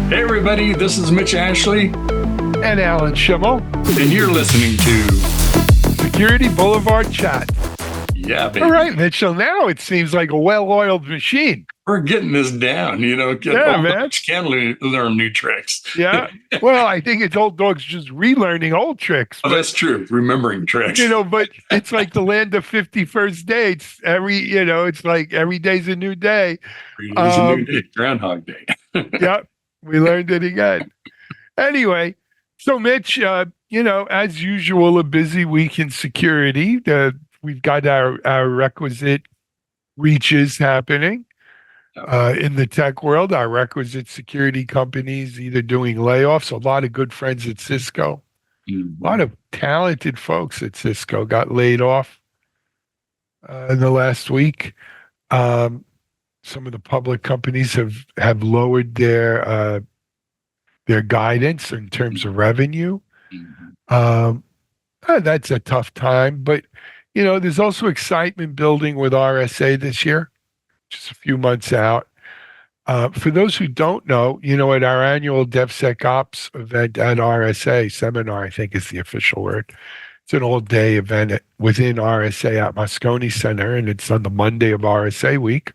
Hey everybody, this is Mitch Ashley, and Alan Schimmel, and you're listening to Security Boulevard Chats. Yeah, baby. All right, Mitchell. Now it seems like a well-oiled machine. We're getting this down, Yeah, man. Dogs can learn new tricks. Yeah. Well, I think it's old dogs just relearning old tricks. Oh, that's true. Remembering tricks. But it's like the land of 51st dates. It's like every day's a new day. Every day's a new day. Groundhog Day. Yep. We learned it again. Anyway, so Mitch, as usual, a busy week in security. We've got our requisite reaches happening in the tech world, our requisite security companies either doing layoffs. A lot of good friends at Cisco, a lot of talented folks at Cisco got laid off in the last week. Some of the public companies have lowered their guidance in terms of revenue. That's a tough time, but there's also excitement building with RSA this year, just a few months out. For those who don't know, at our annual DevSecOps event at RSA, seminar, I think is the official word. It's an all-day event within RSA at Moscone Center, and it's on the Monday of RSA week,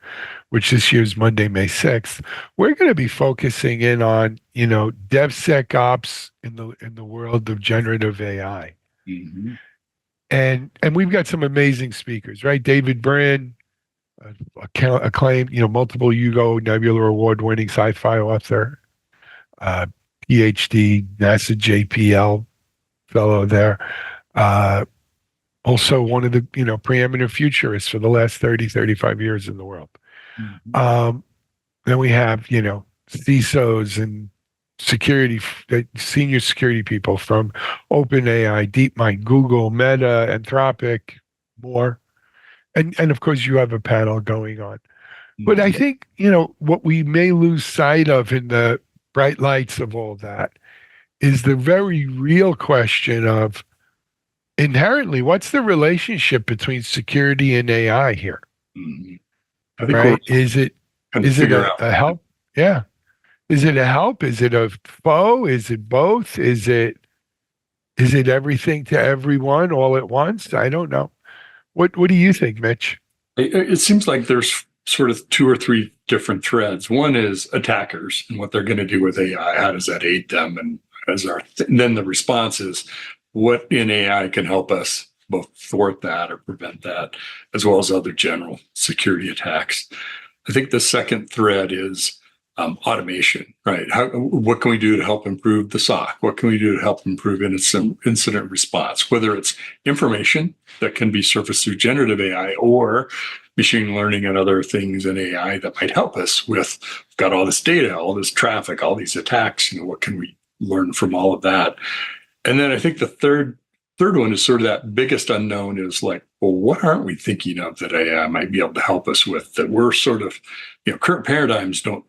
which this year's Monday, May 6th. We're going to be focusing in on, DevSecOps in the world of generative AI. Mm-hmm. And we've got some amazing speakers, right? David Brin, acclaimed, multiple Hugo Nebula award-winning sci-fi author, PhD, NASA JPL fellow there. Also one of the, preeminent futurists for the last 30, 35 years in the world. Mm-hmm. Then we have, CISOs and senior security people from OpenAI, DeepMind, Google, Meta, Anthropic, more. And of course you have a panel going on. But I think, what we may lose sight of in the bright lights of all that is the very real question of inherently, what's the relationship between security and AI here? Mm-hmm. I think is it a help? Yeah. Is it a help? Is it a foe? Is it both? Is it everything to everyone all at once? I don't know. What do you think, Mitch? It seems like there's sort of two or three different threads. One is attackers and what they're going to do with AI. How does that aid them? And then the response is what in AI can help us both thwart that or prevent that, as well as other general security attacks. I think the second thread is automation, right? What can we do to help improve the SOC? What can we do to help improve incident response? Whether it's information that can be surfaced through generative AI or machine learning and other things in AI that might help us with, we've got all this data, all this traffic, all these attacks, what can we learn from all of that? And then I think the third one is sort of that biggest unknown is like, well, what aren't we thinking of that AI might be able to help us with that we're sort of, current paradigms don't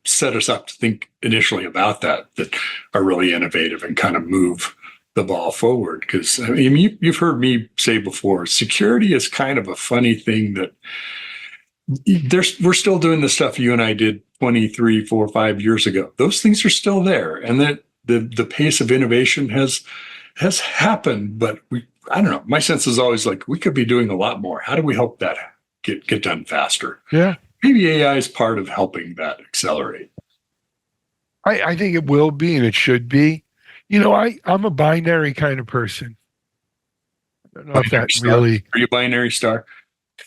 set us up to think initially about that are really innovative and kind of move the ball forward. Because you've heard me say before, security is kind of a funny thing that we're still doing the stuff you and I did 23, 4, 5 years ago. Those things are still there. And that the pace of innovation has happened, but I don't know. My sense is always like, we could be doing a lot more. How do we help that get done faster? Yeah. Maybe AI is part of helping that accelerate. I think it will be, and it should be. I'm a binary kind of person. I don't know if that really. Are you a binary star?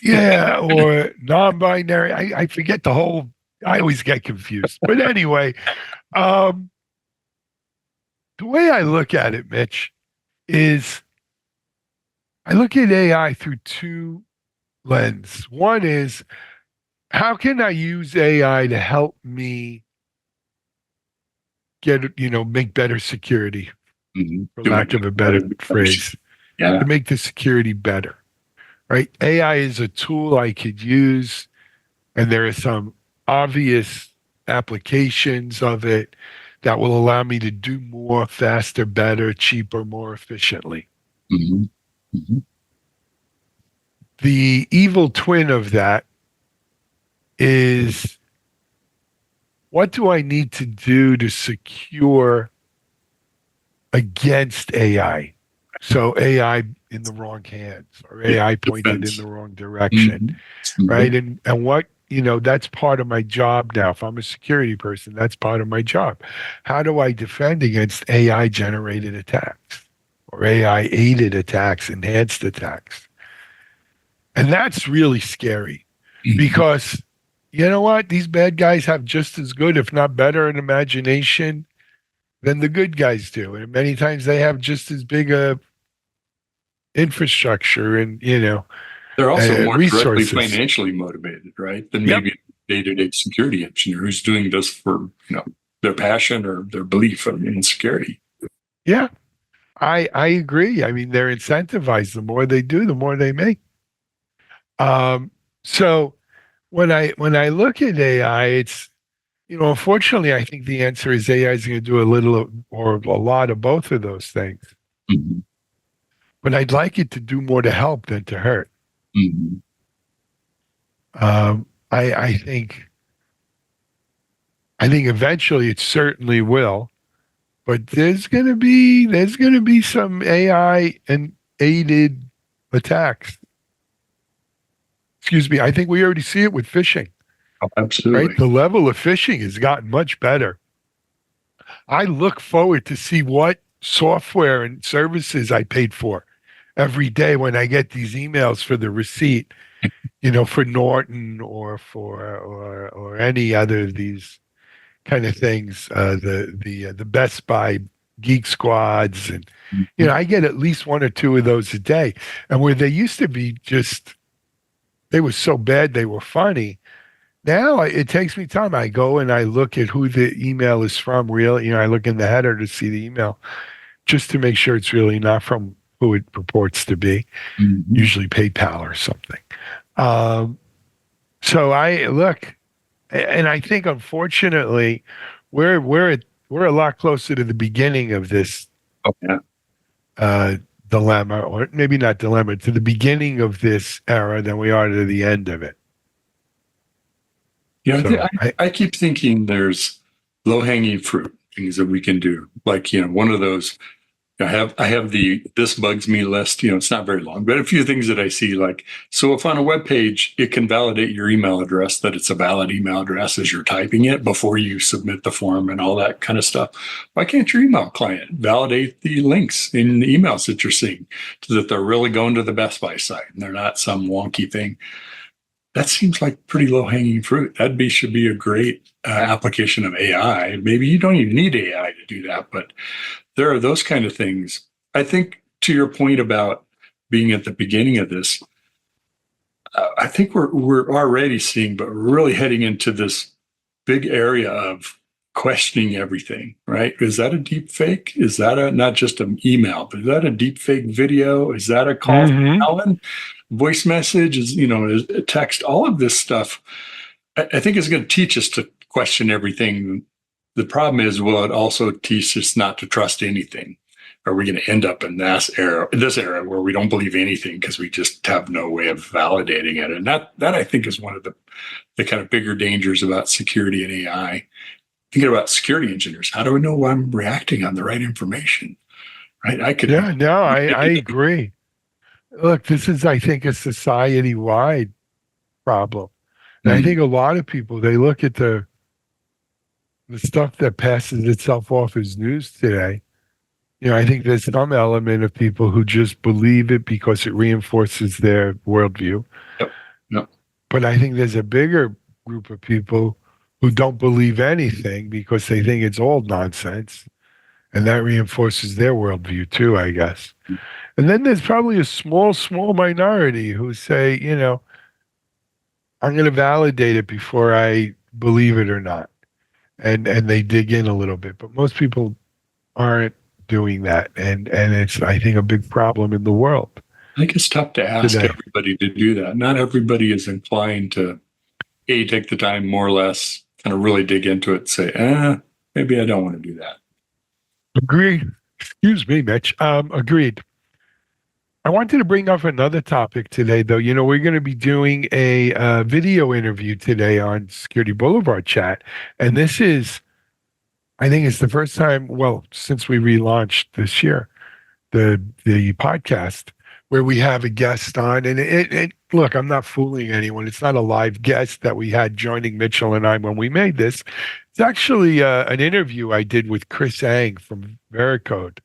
Yeah, or non-binary. I forget I always get confused. But anyway, the way I look at it, Mitch, is I look at AI through two lenses. One is, how can I use AI to help me make better security, for lack of a better phrase, to make the security better, right? AI is a tool I could use, and there are some obvious applications of it that will allow me to do more faster, better, cheaper, more efficiently. Mm-hmm. Mm-hmm. The evil twin of that is what do I need to do to secure against AI? So AI in the wrong hands or AI pointed in Defense. the wrong direction, right? And what, that's part of my job now. If I'm a security person, that's part of my job. How do I defend against AI generated attacks or AI aided attacks, enhanced attacks? And that's really scary because you know what? These bad guys have just as good, if not better, an imagination than the good guys do. And many times they have just as big a infrastructure and, They're also more directly resources. financially motivated, right? Than Yep. maybe a day-to-day security engineer who's doing this for, their passion or their belief in security. Yeah, I agree. I mean, they're incentivized. The more they do, the more they make. So when I look at AI, it's unfortunately, I think the answer is AI is going to do a little or a lot of both of those things. Mm-hmm. But I'd like it to do more to help than to hurt. Mm-hmm. I think eventually it certainly will, but there's gonna be some AI and aided attacks. Excuse me. I think we already see it with phishing, Oh, right? absolutely. The level of phishing has gotten much better. I look forward to see what software and services I paid for every day when I get these emails for the receipt, for Norton or or any other of these kind of things. The Best Buy Geek Squads, and I get at least one or two of those a day. And where they used to be they were so bad they were funny. Now it takes me time. I go and I look at who the email is from. I look in the header to see the email, just to make sure it's really not from who it purports to be. Mm-hmm. Usually PayPal or something. So I look, and I think unfortunately, we're a lot closer to the beginning of this Oh, yeah. Dilemma, or maybe not dilemma, to the beginning of this era than we are to the end of it. Yeah, So I keep thinking there's low-hanging fruit things that we can do. Like, one of those, I have the this bugs me list. It's not very long, but a few things that I see, like, so if on a web page it can validate your email address, that it's a valid email address as you're typing it before you submit the form and all that kind of stuff. Why can't your email client validate the links in the emails that you're seeing so that they're really going to the Best Buy site and they're not some wonky thing? That seems like pretty low hanging fruit. Should be a great application of AI. Maybe you don't even need AI to do that, but there are those kind of things. I think to your point about being at the beginning of this, I think we're already seeing, but we're really heading into this big area of questioning everything, right? Is that a deep fake? Is that not just an email, but is that a deep fake video? Is that a call from Alan? Voice message is a text. All of this stuff, I think, is going to teach us to question everything. The problem is, will it also teach us not to trust anything? Are we going to end up in this era where we don't believe anything because we just have no way of validating it? And that I think is one of the kind of bigger dangers about security and AI. Thinking about security engineers, how do I know I'm reacting on the right information? Right? I agree. Look, this is, I think, a society-wide problem. And I think a lot of people, they look at the stuff that passes itself off as news today. I think there's some element of people who just believe it because it reinforces their worldview. Yep. But I think there's a bigger group of people who don't believe anything because they think it's all nonsense. And that reinforces their worldview too, I guess. And then there's probably a small minority who say, I'm going to validate it before I believe it or not. And they dig in a little bit. But most people aren't doing that. And it's, I think, a big problem in the world. I think it's tough to ask everybody to do that. Not everybody is inclined to take the time, more or less, kind of really dig into it and say, maybe I don't want to do that. Agreed. Excuse me, Mitch. Agreed. I wanted to bring up another topic today, though. We're going to be doing a video interview today on Security Boulevard Chat. And this is, I think it's the first time, well, since we relaunched this year, the podcast where we have a guest on. And look, I'm not fooling anyone. It's not a live guest that we had joining Mitchell and I when we made this. It's actually an interview I did with Chris Eng from Veracode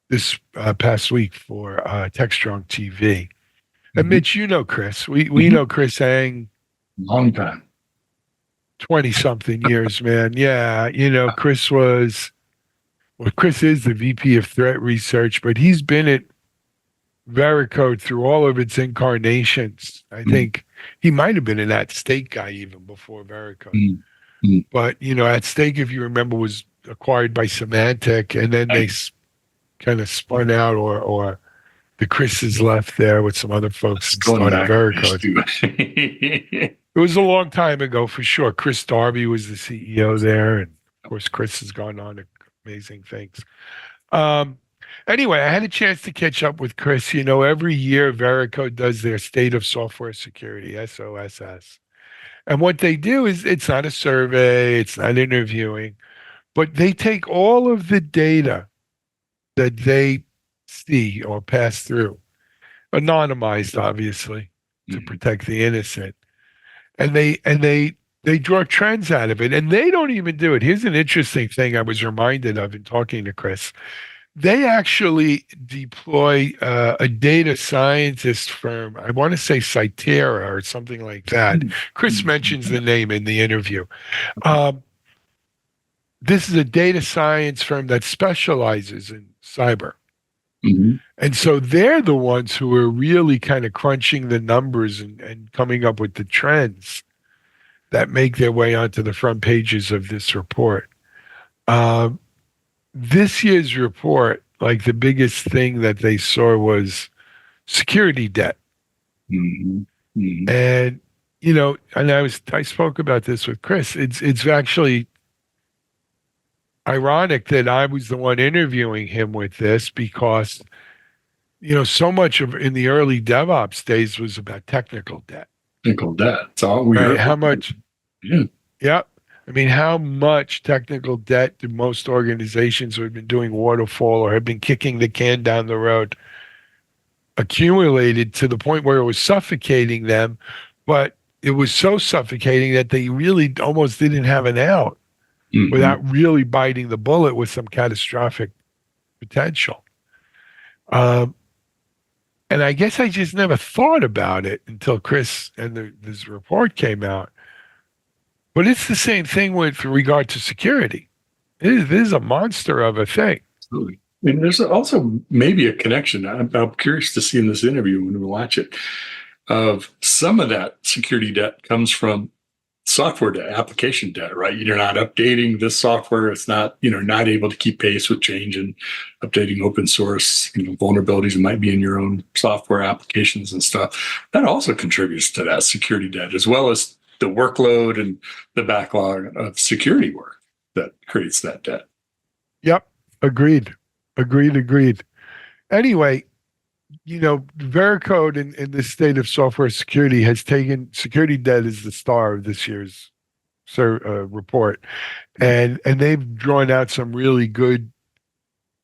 this past week for TechStrong TV. And Mitch, you know Chris. We know Chris Eng. Long time. 20-something years, man. Yeah, Chris is the VP of Threat Research, but he's been at Veracode through all of its incarnations. I think he might have been an At Stake guy even before Veracode. But, At Stake, if you remember, was acquired by Symantec, and then they kind of spun out, or the Chris is left there with some other folks and started Veracode. It was a long time ago for sure. Chris Darby was the CEO there, and of course Chris has gone on to amazing things. Anyway, I had a chance to catch up with Chris. Every year Veracode does their State of Software Security, SOSS. And what they do is, it's not a survey, it's not interviewing, but they take all of the data that they see or pass through, anonymized, obviously, to protect the innocent. And they draw trends out of it, and they don't even do it. Here's an interesting thing I was reminded of in talking to Chris. They actually deploy a data scientist firm. I want to say Cytera or something like that. Chris mentions the name in the interview. This is a data science firm that specializes in cyber. And so they're the ones who are really kind of crunching the numbers and coming up with the trends that make their way onto the front pages of this report. This year's report, like the biggest thing that they saw was security debt. And, and I spoke about this with Chris. It's actually ironic that I was the one interviewing him with this, because, so much of in the early DevOps days was about technical debt. Technical debt. It's all we heard. How much? Yeah. Yep. I mean, how much technical debt do most organizations who have been doing waterfall or have been kicking the can down the road accumulated to the point where it was suffocating them, but it was so suffocating that they really almost didn't have an out without really biting the bullet with some catastrophic potential. And I guess I just never thought about it until Chris and this report came out. But it's the same thing with regard to security. It is a monster of a thing. Absolutely. And there's also maybe a connection. I'm curious to see in this interview when we watch it, of some of that security debt comes from software debt, application debt, right? You're not updating this software. It's not, not able to keep pace with change and updating open source, vulnerabilities that might be in your own software applications and stuff. That also contributes to that security debt, as well as the workload and the backlog of security work that creates that debt. Yep. Agreed. Anyway, Veracode in the State of Software Security has taken security debt as the star of this year's report. And they've drawn out some really good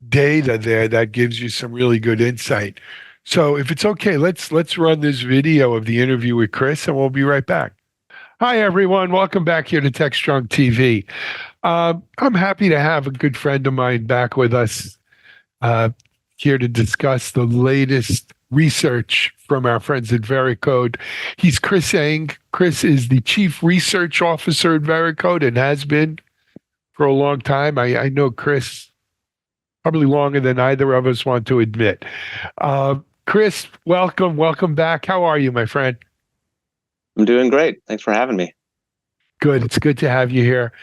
data there that gives you some really good insight. So if it's okay, let's run this video of the interview with Chris, and we'll be right back. Hi, everyone. Welcome back here to TechStrong TV. I'm happy to have a good friend of mine back with us here to discuss the latest research from our friends at Veracode. He's Chris Eng. Chris is the Chief Research Officer at Veracode and has been for a long time. I know Chris probably longer than either of us want to admit. Chris, welcome back. How are you, my friend? I'm doing great. Thanks for having me. Good. It's good to have you here.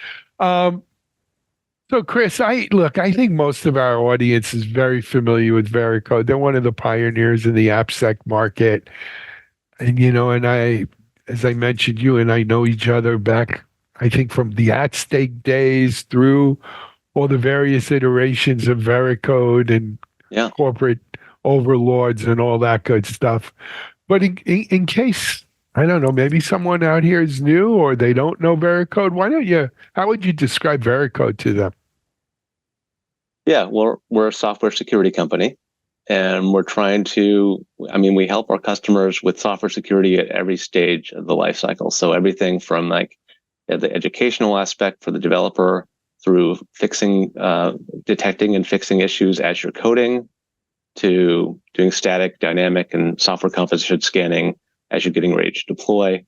So, Chris, I think most of our audience is very familiar with Veracode. They're one of the pioneers in the AppSec market. And, as I mentioned, you and I know each other back, I think, from the At Stake days through all the various iterations of Veracode and corporate overlords and all that good stuff. But in case, I don't know, maybe someone out here is new or they don't know Veracode, how would you describe Veracode to them? Yeah, we're a software security company, and we're trying to, we help our customers with software security at every stage of the life cycle. So everything from like the educational aspect for the developer through detecting and fixing issues as you're coding, to doing static, dynamic, and software composition scanning as you're getting ready to deploy,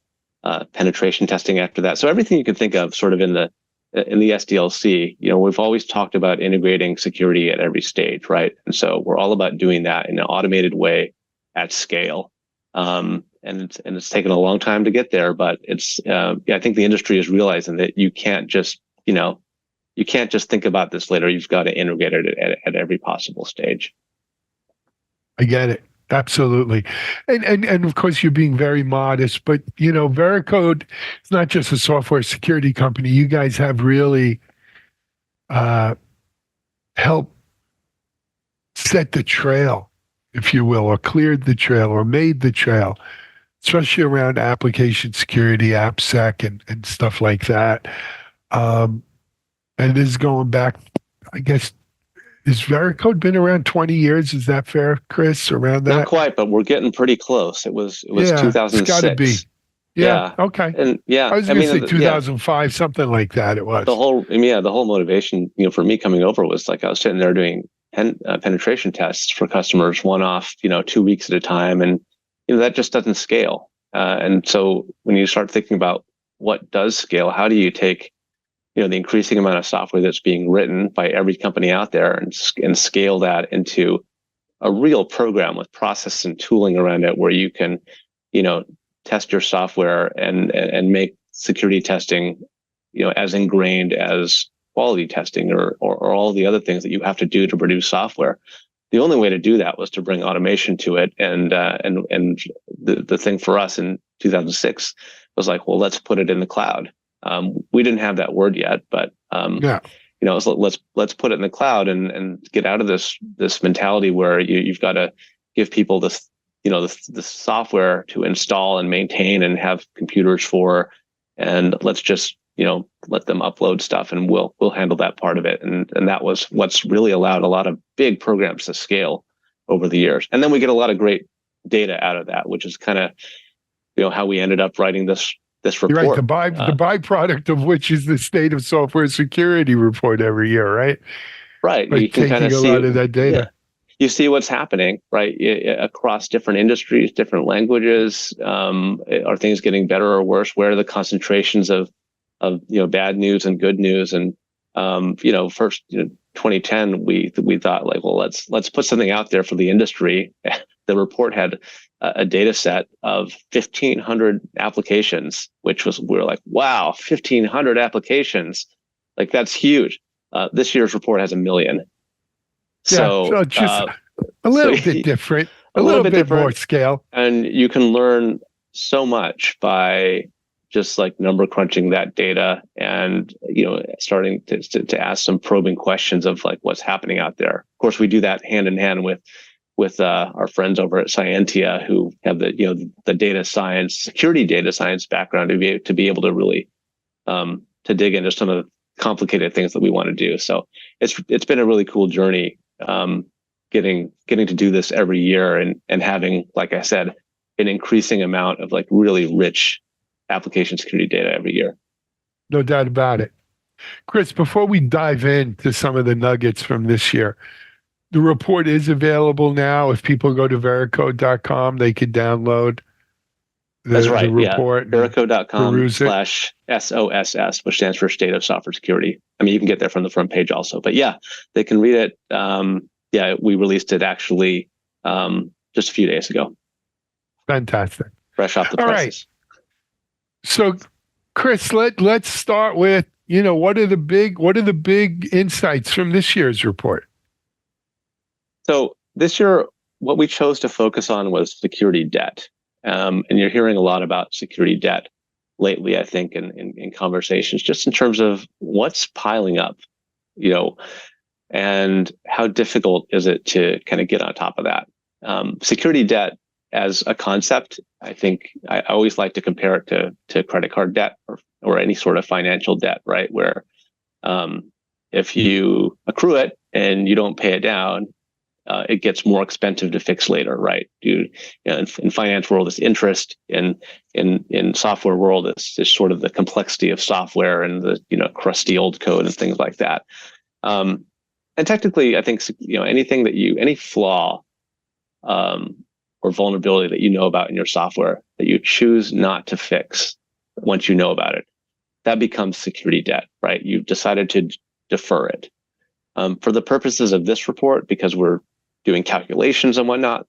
penetration testing after that. So everything you can think of sort of in the SDLC, we've always talked about integrating security at every stage, right? And so we're all about doing that in an automated way at scale. And it's taken a long time to get there, but I think the industry is realizing that you can't just think about this later. You've got to integrate it at every possible stage. I get it. Absolutely. And of course you're being very modest, but Veracode is not just a software security company. You guys have really helped set the trail, if you will, or cleared the trail or made the trail, especially around application security, AppSec and stuff like that. And this is going back, I guess. Has Veracode been around 20 years? Is that fair, Chris? Around that? Not quite, but we're getting pretty close. It was 2006. It's got to be. Yeah. Okay. And I was going to say 2005, something like that. It was the whole motivation. For me coming over was like I was sitting there doing penetration tests for customers, one off, 2 weeks at a time, and that just doesn't scale. And so when you start thinking about what does scale, how do you take the increasing amount of software that's being written by every company out there and scale that into a real program with process and tooling around it where you can, test your software and make security testing, as ingrained as quality testing or all the other things that you have to do to produce software. The only way to do that was to bring automation to it. And the thing for us in 2006 was like, well, let's put it in the cloud. We didn't have that word yet, but so let's put it in the cloud and get out of this mentality where you've got to give people this the software to install and maintain and have computers for, and let's just let them upload stuff and we'll handle that part of it. And that was what's really allowed a lot of big programs to scale over the years. And then we get a lot of great data out of that, which is kind of how we ended up writing this report. Right, the byproduct of which is the State of Software Security report every year, right? Right. Like you can kind of see a lot of that data. Yeah. You see what's happening, right, across different industries, different languages. Are things getting better or worse? Where are the concentrations of bad news and good news? And first 2010, we thought like, well, let's put something out there for the industry. The report had a data set of 1,500 applications, which we were like, wow, 1,500 applications, like that's huge. This year's report has 1 million. So just a little bit different, a little bit different, more scale. And you can learn so much by just like number crunching that data and, starting to ask some probing questions of like what's happening out there. Of course, we do that hand in hand with our friends over at Scientia, who have the data science, security data science background to be able to really to dig into some of the complicated things that we want to do. So it's been a really cool journey, getting to do this every year and having, like I said, an increasing amount of like really rich application security data every year. No doubt about it. Chris, before we dive into some of the nuggets from this year, the report is available now. If people go to veracode.com, they can download the report. Yeah. Veracode.com/SOSS, which stands for State of Software Security. You can get there from the front page also, but yeah, they can read it. We released it actually just a few days ago. Fantastic. Fresh off the presses. All right. So, Chris, let's start with, what are the big insights from this year's report? So this year, what we chose to focus on was security debt. And you're hearing a lot about security debt lately, I think, in conversations, just in terms of what's piling up, and how difficult is it to kind of get on top of that. security debt as a concept, I think I always like to compare it to credit card debt or any sort of financial debt, right? Where if you accrue it and you don't pay it down, it gets more expensive to fix later, right? In finance world, it's interest. In software world, it's sort of the complexity of software and the crusty old code and things like that. And technically, I think any flaw or vulnerability that you know about in your software that you choose not to fix once you know about it, that becomes security debt, right? You've decided to defer it. For the purposes of this report, because we're doing calculations and whatnot,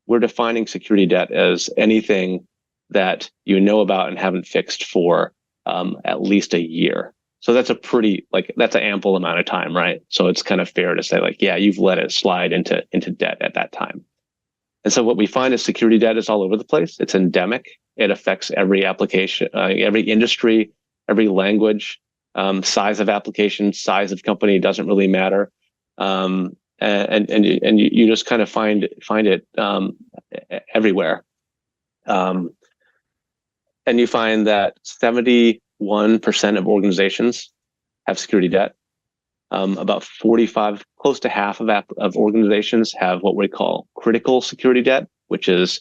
we're defining security debt as anything that you know about and haven't fixed for at least a year. So that's that's an ample amount of time, right? So it's kind of fair to say yeah, you've let it slide into debt at that time. And so what we find is security debt is all over the place. It's endemic. It affects every application, every industry, every language, size of application, size of company doesn't really matter. And you just kind of find it everywhere. And you find that 71% of organizations have security debt. About 45, close to half of organizations have what we call critical security debt, which is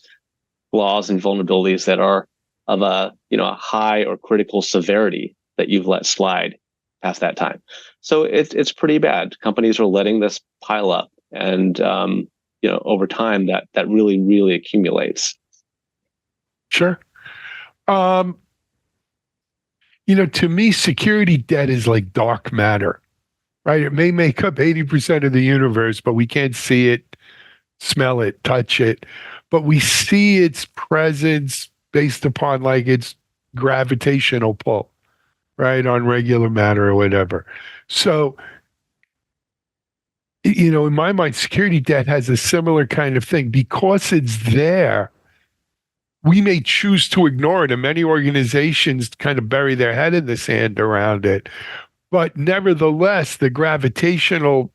flaws and vulnerabilities that are of a high or critical severity that you've let slide past that time. So it's pretty bad. Companies are letting this pile up, and over time that really, really accumulates. Sure. To me, security debt is like dark matter, right? It may make up 80% of the universe, but we can't see it, smell it, touch it. But we see its presence based upon its gravitational pull, right, on regular matter or whatever. So, in my mind, security debt has a similar kind of thing. Because it's there, we may choose to ignore it, and many organizations kind of bury their head in the sand around it. But nevertheless, the gravitational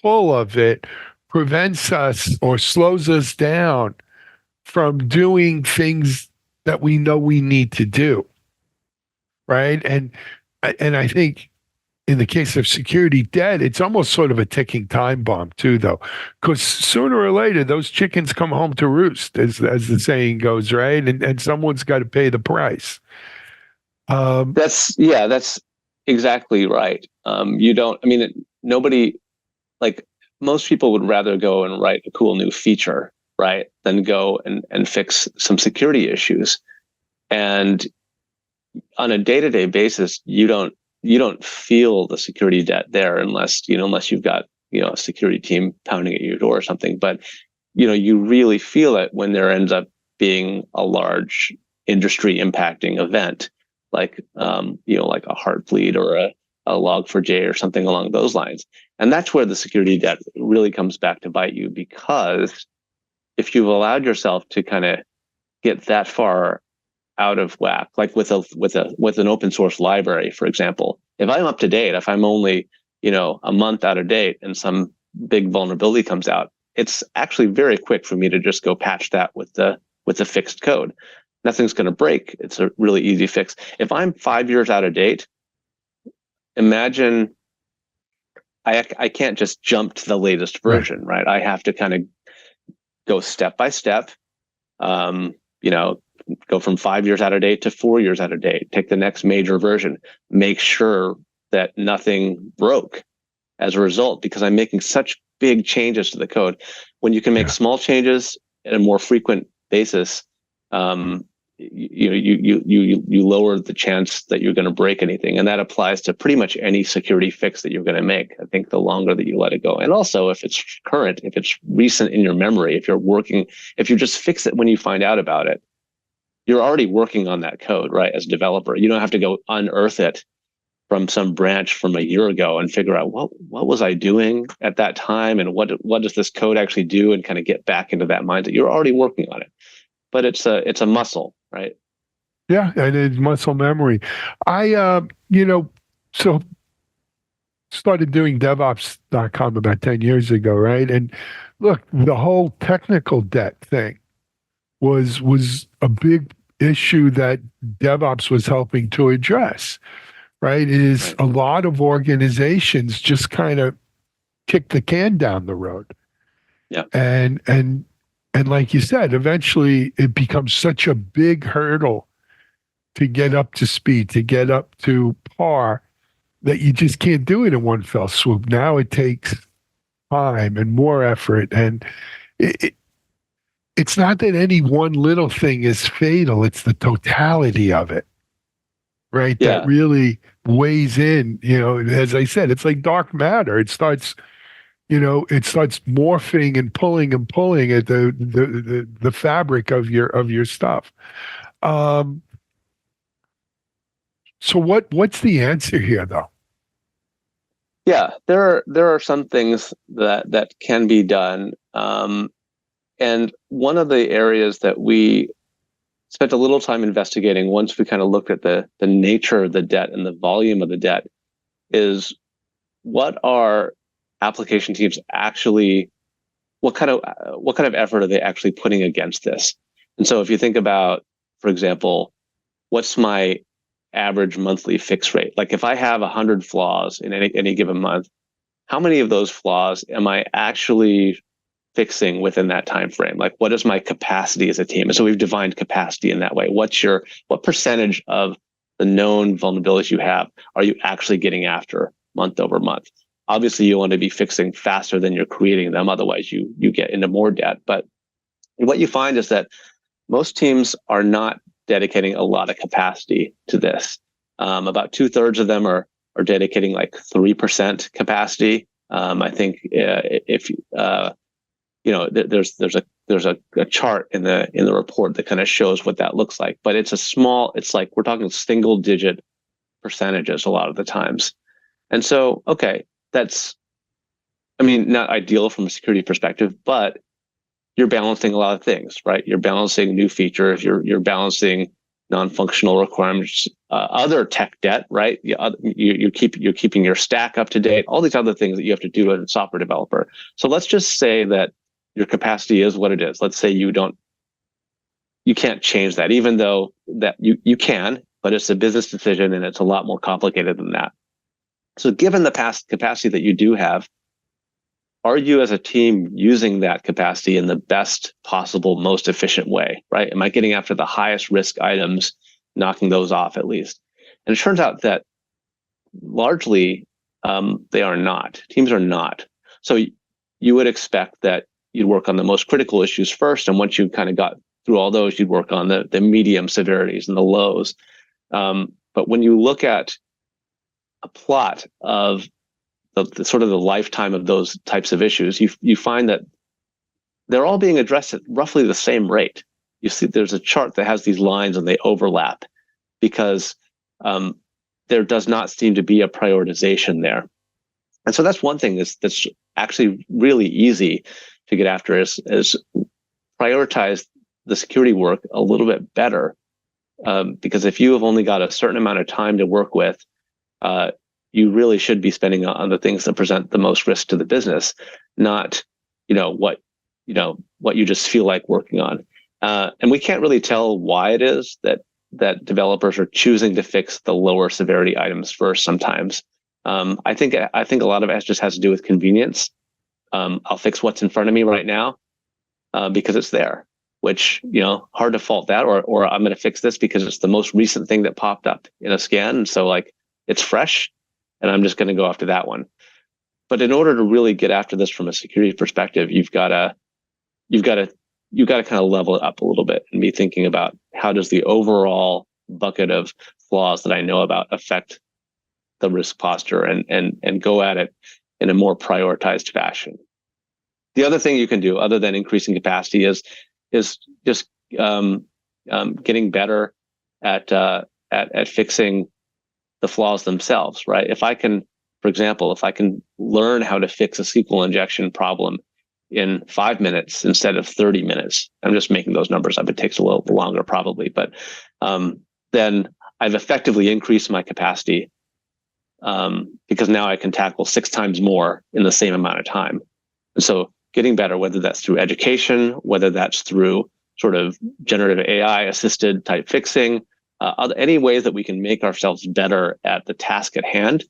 pull of it prevents us or slows us down from doing things that we know we need to do, right? And I think in the case of security debt, it's almost sort of a ticking time bomb too, though, because sooner or later those chickens come home to roost, as the saying goes, right? And someone's got to pay the price. That's exactly right. Nobody, most people would rather go and write a cool new feature, right, than go and fix some security issues. And on a day-to-day basis, you don't feel the security debt there unless you've got a security team pounding at your door or something. But you really feel it when there ends up being a large industry impacting event, like a Heartbleed or a Log4j or something along those lines. And that's where the security debt really comes back to bite you, because if you've allowed yourself to kind of get that far out of whack, like with an open source library, for example, if I'm up to date, if I'm only a month out of date and some big vulnerability comes out, it's actually very quick for me to just go patch that with the fixed code. Nothing's going to break. It's a really easy fix. If I'm 5 years out of date, imagine I can't just jump to the latest version, right? I have to kind of go step by step, go from 5 years out of date to 4 years out of date, take the next major version, make sure that nothing broke as a result, because I'm making such big changes to the code. When you can make small changes at a more frequent basis, you lower the chance that you're going to break anything. And that applies to pretty much any security fix that you're going to make. I think the longer that you let it go. And also if it's current, if it's recent in your memory, if you just fix it when you find out about it, you're already working on that code, right? As a developer, you don't have to go unearth it from some branch from a year ago and figure out what was I doing at that time, and what does this code actually do, and kind of get back into that mindset. You're already working on it, but it's a muscle, right? Yeah, and it's muscle memory. So started doing DevOps.com about 10 years ago, right? And look, the whole technical debt thing was a big issue that DevOps was helping to address, right? Is a lot of organizations just kind of kick the can down the road. Yeah. And like you said, eventually it becomes such a big hurdle to get up to speed, to get up to par, that you just can't do it in one fell swoop. Now it takes time and more effort. And it's not that any one little thing is fatal. It's the totality of it, right? Yeah. That really weighs in. As I said, it's like dark matter. It starts morphing and pulling at the fabric of your stuff. So what's the answer here, though? Yeah, there are some things that can be done, and one of the areas that we spent a little time investigating once we kind of looked at the nature of the debt and the volume of the debt is what are application teams actually, what kind of effort are they actually putting against this? And so if you think about, for example, what's my average monthly fix rate? Like if I have 100 flaws in any given month, how many of those flaws am I actually fixing within that time frame? Like what is my capacity as a team? And so we've defined capacity in that way. What percentage of the known vulnerabilities you have are you actually getting after month over month? Obviously, you want to be fixing faster than you're creating them. Otherwise, you get into more debt. But what you find is that most teams are not dedicating a lot of capacity to this. About 2/3 of them are dedicating like 3% capacity. I think if there's a chart in the report that kind of shows what that looks like. But it's like we're talking single digit percentages a lot of the times. And so, okay, that's, not ideal from a security perspective, but you're balancing a lot of things, right? You're balancing new features, you're balancing non-functional requirements, other tech debt, right? You're keeping your stack up to date, all these other things that you have to do as a software developer. So let's just say that your capacity is what it is. Let's say you can't change that, even though that you can, but it's a business decision and it's a lot more complicated than that. So given the past capacity that you do have, are you as a team using that capacity in the best possible, most efficient way, right? Am I getting after the highest risk items, knocking those off at least? And it turns out that largely they are not. Teams are not. So you would expect that you'd work on the most critical issues first, and once you kind of got through all those, you'd work on the medium severities and the lows. But when you look at a plot of the sort of the lifetime of those types of issues, you find that they're all being addressed at roughly the same rate. You see, there's a chart that has these lines and they overlap because there does not seem to be a prioritization there. And so that's one thing that's actually really easy to get after is prioritize the security work a little bit better. Because if you have only got a certain amount of time to work with, you really should be spending on the things that present the most risk to the business, not what you just feel like working on. And we can't really tell why it is that developers are choosing to fix the lower severity items first sometimes. I think a lot of it just has to do with convenience. I'll fix what's in front of me right now because it's there, which, hard to fault that, or I'm going to fix this because it's the most recent thing that popped up in a scan. And so like it's fresh and I'm just going to go after that one. But in order to really get after this from a security perspective, you've got to kind of level it up a little bit and be thinking about how does the overall bucket of flaws that I know about affect the risk posture and go at it in a more prioritized fashion. The other thing you can do other than increasing capacity is just getting better at fixing the flaws themselves, right? If I can learn how to fix a SQL injection problem in 5 minutes instead of 30 minutes, I'm just making those numbers up. It takes a little longer probably, but then I've effectively increased my capacity. because now I can tackle 6 times more in the same amount of time. And so getting better, whether that's through education, whether that's through sort of generative AI assisted type fixing, any ways that we can make ourselves better at the task at hand,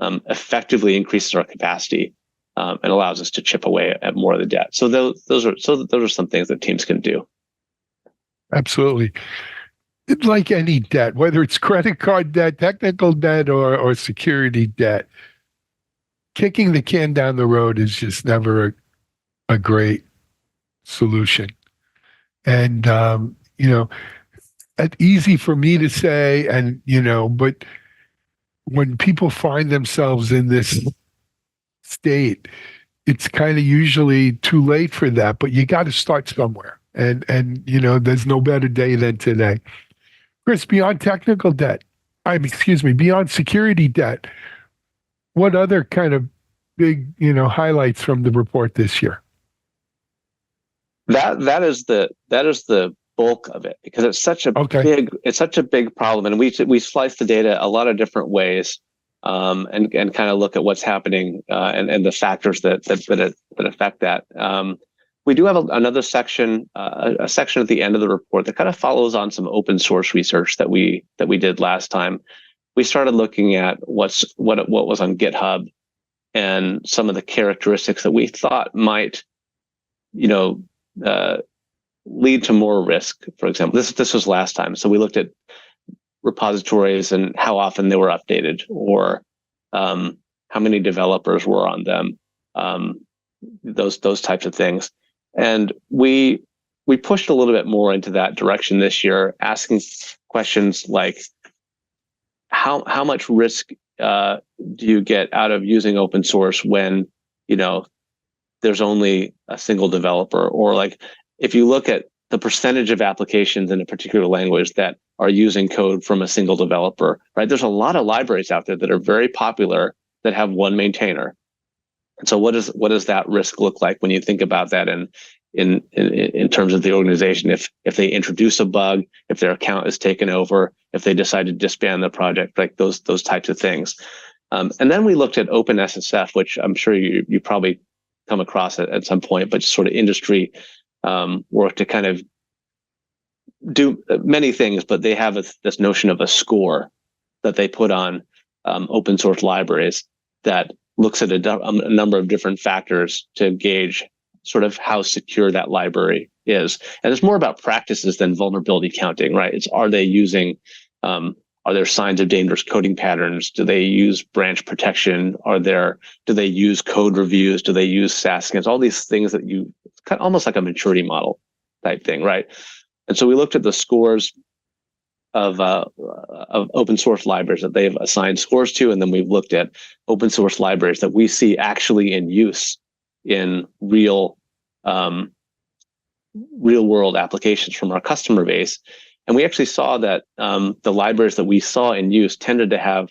effectively increases our capacity and allows us to chip away at more of the debt. So those are some things that teams can do. Absolutely. Like any debt, whether it's credit card debt, technical debt, or security debt, kicking the can down the road is just never a great solution. And, it's easy for me to say, and, but when people find themselves in this state, it's kind of usually too late for that, but you got to start somewhere. And there's no better day than today. Chris, beyond technical debt, beyond security debt, what other kind of big, highlights from the report this year? That is the bulk of it, because it's such a big problem, and we slice the data a lot of different ways, and kind of look at what's happening and the factors that affect that. We do have another section, a section at the end of the report that kind of follows on some open source research that we did last time. We started looking at what was on GitHub and some of the characteristics that we thought might, lead to more risk. For example, this was last time, so we looked at repositories and how often they were updated, or how many developers were on them, those types of things. And we pushed a little bit more into that direction this year, asking questions like, how much risk do you get out of using open source when there's only a single developer? Or like, if you look at the percentage of applications in a particular language that are using code from a single developer, right? There's a lot of libraries out there that are very popular that have one maintainer. And so what does that risk look like when you think about that in terms of the organization? If they introduce a bug, if their account is taken over, if they decide to disband the project, like those types of things. And then we looked at OpenSSF, which I'm sure you probably come across it at some point, but just sort of industry work to kind of do many things, but they have this notion of a score that they put on open source libraries that looks at a number of different factors to gauge sort of how secure that library is. And it's more about practices than vulnerability counting, right? It's, are they using, are there signs of dangerous coding patterns? Do they use branch protection? Do they use code reviews? Do they use SAS scans? All these things that kind of almost like a maturity model type thing, right? And so we looked at the scores of open source libraries that they've assigned scores to, and then we've looked at open source libraries that we see actually in use in real world applications from our customer base. And we actually saw that the libraries that we saw in use tended to have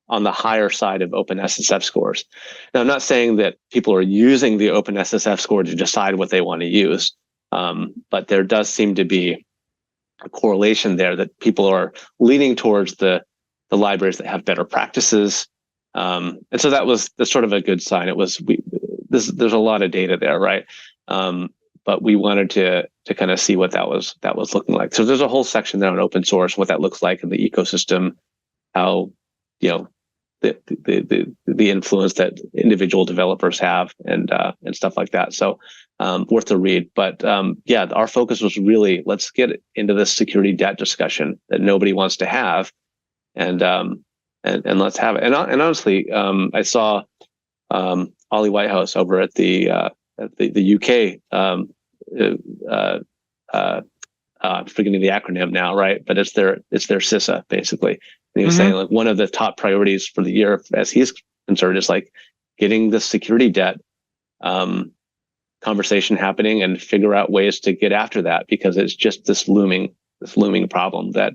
on the higher side of OpenSSF scores. Now, I'm not saying that people are using the OpenSSF score to decide what they want to use, but there does seem to be a correlation there that people are leaning towards the libraries that have better practices. And so that's sort of a good sign. There's a lot of data there, right? But we wanted to kind of see what that was looking like. So there's a whole section there on open source, what that looks like in the ecosystem, how the influence that individual developers have and stuff like that. So worth a read. But our focus was really, let's get into this security debt discussion that nobody wants to have, and let's have it. And honestly, I saw Ollie Whitehouse over at the UK. I'm forgetting the acronym now, right? But it's their CISA basically. And he was saying like one of the top priorities for the year, as he's concerned, is like getting the security debt conversation happening and figure out ways to get after that, because it's just this looming problem that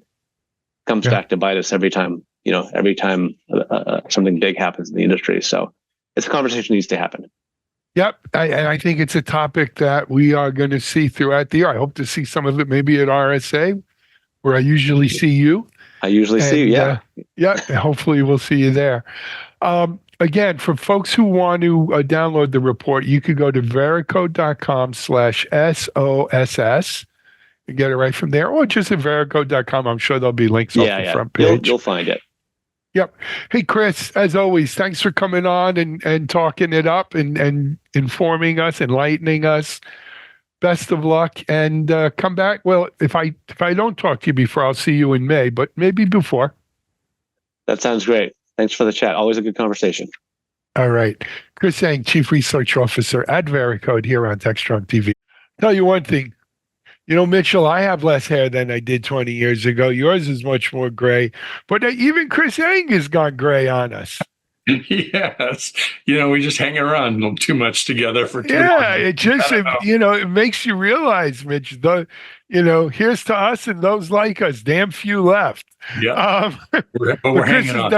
comes back to bite us every time something big happens in the industry. So it's a conversation that needs to happen. Yep. I think it's a topic that we are going to see throughout the year. I hope to see some of it maybe at RSA, where I usually see you. I usually see you. Yeah. Yeah. Hopefully we'll see you there. Again, for folks who want to download the report, you could go to veracode.com/SOSS and get it right from there, or just at veracode.com. I'm sure there'll be links off the front page. You'll find it. Yep. Hey, Chris, as always, thanks for coming on and talking it up and informing us, enlightening us. Best of luck, and come back. Well, if I don't talk to you before, I'll see you in May, but maybe before. That sounds great. Thanks for the chat. Always a good conversation. All right. Chris Eng, Chief Research Officer at Veracode here on TechStrong TV. Tell you one thing. You know, Mitchell, I have less hair than I did 20 years ago. Yours is much more gray. But even Chris Eng has gone gray on us. Yes. We just hang around too much together for too long. Yeah, it makes you realize, Mitch, here's to us and those like us. Damn few left. Yeah. But we're hanging on.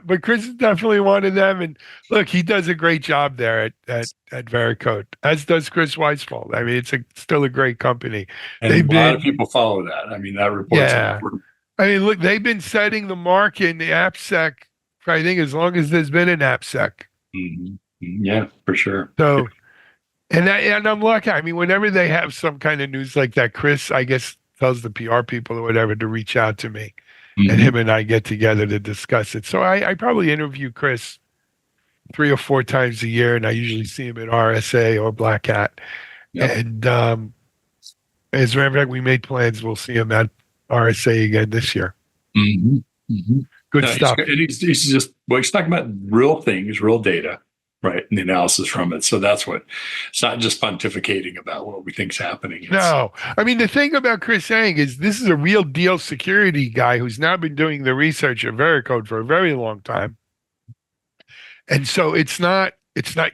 But Chris is definitely one of them. And look, he does a great job there at Veracode, as does Chris Weisfeld. I mean, it's still a great company. And a lot of people follow that. I mean, that report's important. I mean, look, they've been setting the mark in the AppSec, I think, as long as there's been an AppSec. Mm-hmm. Yeah, for sure. So, and I'm lucky. I mean, whenever they have some kind of news like that, Chris, I guess, tells the PR people or whatever to reach out to me. Mm-hmm. And him and I get together to discuss it. So I probably interview Chris 3 or 4 times a year, and I usually see him at RSA or Black Hat. Yep. And as a matter of fact, we made plans. We'll see him at RSA again this year. Mm-hmm. Mm-hmm. Good stuff. He's talking about real things, real data, right? And the analysis from it. So it's not just pontificating about what we think's happening. No. I mean, the thing about Chris Eng is this is a real deal security guy who's now been doing the research at Veracode for a very long time. And so it's not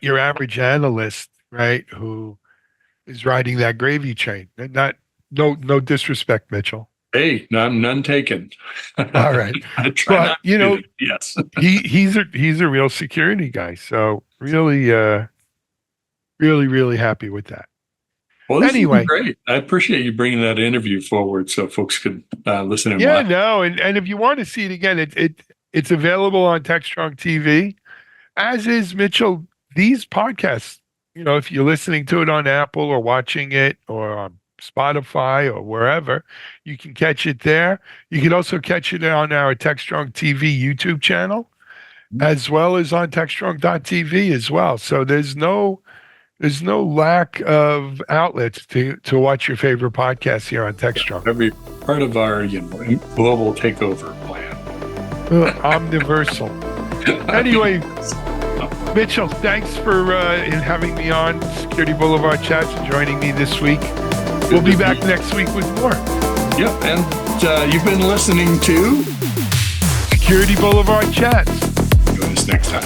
your average analyst, right, who is riding that gravy train. And no disrespect, Mitchell. Hey, none taken. All right. But yes. he's a real security guy. So really, really happy with that. Well, this anyway, is great. I appreciate you bringing that interview forward so folks could listen and watch. Yeah, no, and if you want to see it again, it's available on TechStrong TV, as is Mitchell. These podcasts, if you're listening to it on Apple or watching it or on Spotify or wherever, you can catch it there. You can also catch it on our TechStrong TV YouTube channel, as well as on TechStrong.tv as well. So there's no lack of outlets to watch your favorite podcasts here on TechStrong. Every part of our global takeover plan. Omniversal. Anyway, Mitchell, thanks for having me on Security Boulevard Chats and joining me this week. We'll be back next week with more. Yep, and you've been listening to Security Boulevard Chats. Join us next time.